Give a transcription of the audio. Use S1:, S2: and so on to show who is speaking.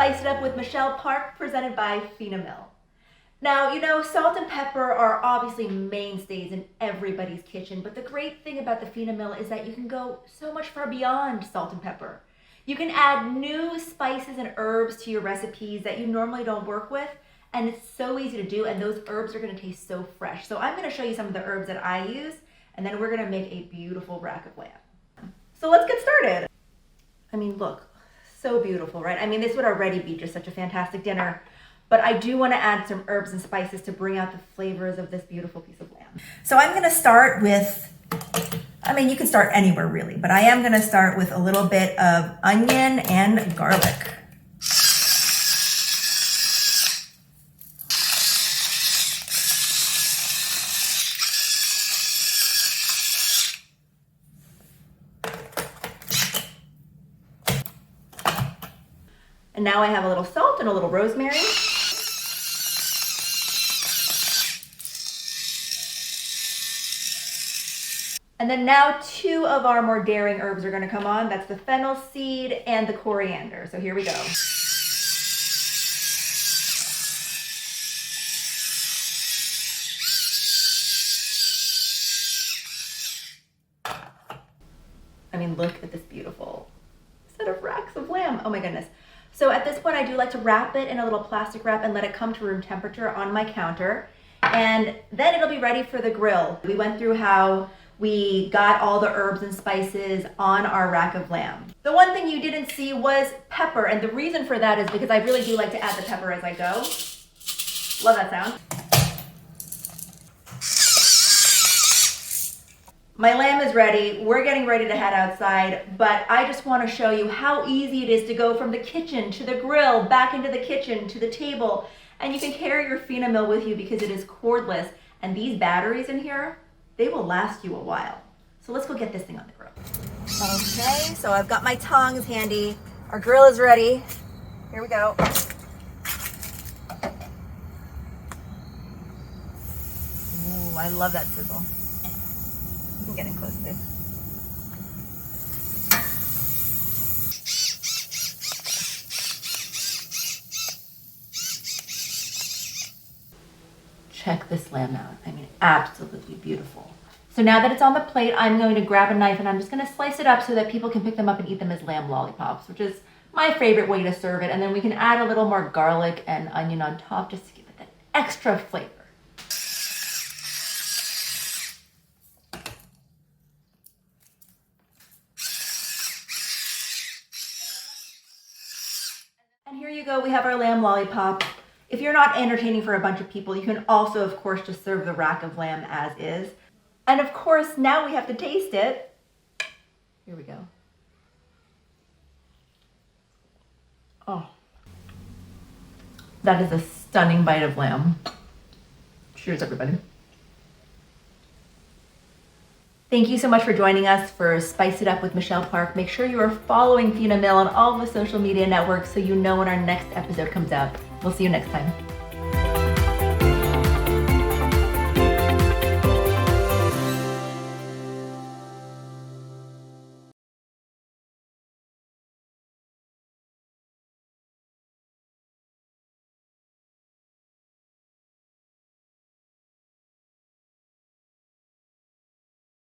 S1: Spice It Up with Michelle Park, presented by FinaMill. Now, you know, salt and pepper are obviously mainstays in everybody's kitchen, but the great thing about the FinaMill is that you can go so much far beyond salt and pepper. You can add new spices and herbs to your recipes that you normally don't work with, and it's so easy to do, and those herbs are gonna taste so fresh. So I'm gonna show you some of the herbs that I use, and then we're gonna make a beautiful rack of lamb. So let's get started. I mean, look, so beautiful, right? I mean, this would already be just such a fantastic dinner, but I do wanna add some herbs and spices to bring out the flavors of this beautiful piece of lamb.
S2: So I'm gonna start with, I mean, you can start anywhere really, but I am gonna start with a little bit of onion and garlic.
S1: And now I have a little salt and a little rosemary. And then now 2 of our more daring herbs are gonna come on. That's the fennel seed and the coriander. So here we go. I mean, look at this beautiful set of racks of lamb. Oh my goodness. So at this point, I do like to wrap it in a little plastic wrap and let it come to room temperature on my counter. And then it'll be ready for the grill. We went through how we got all the herbs and spices on our rack of lamb. The one thing you didn't see was pepper. And the reason for that is because I really do like to add the pepper as I go. Love that sound. My lamb is ready. We're getting ready to head outside, but I just want to show you how easy it is to go from the kitchen to the grill, back into the kitchen to the table. And you can carry your FinaMill with you because it is cordless. And these batteries in here, they will last you a while. So let's go get this thing on the grill.
S2: Okay, so I've got my tongs handy. Our grill is ready. Here we go. Ooh, I love that sizzle. You can get in close to this.
S1: Check this lamb out. I mean, absolutely beautiful. So now that it's on the plate, I'm going to grab a knife and I'm just going to slice it up so that people can pick them up and eat them as lamb lollipops, which is my favorite way to serve it. And then we can add a little more garlic and onion on top just to give it that extra flavor. And here you go, we have our lamb lollipop. If you're not entertaining for a bunch of people, you can also, of course, just serve the rack of lamb as is. And of course, now we have to taste it. Here we go. Oh, that is a stunning bite of lamb. Cheers, everybody. Thank you so much for joining us for Spice It Up with Michelle Park. Make sure you are following FinaMill on all the social media networks so you know when our next episode comes out. We'll see you next time.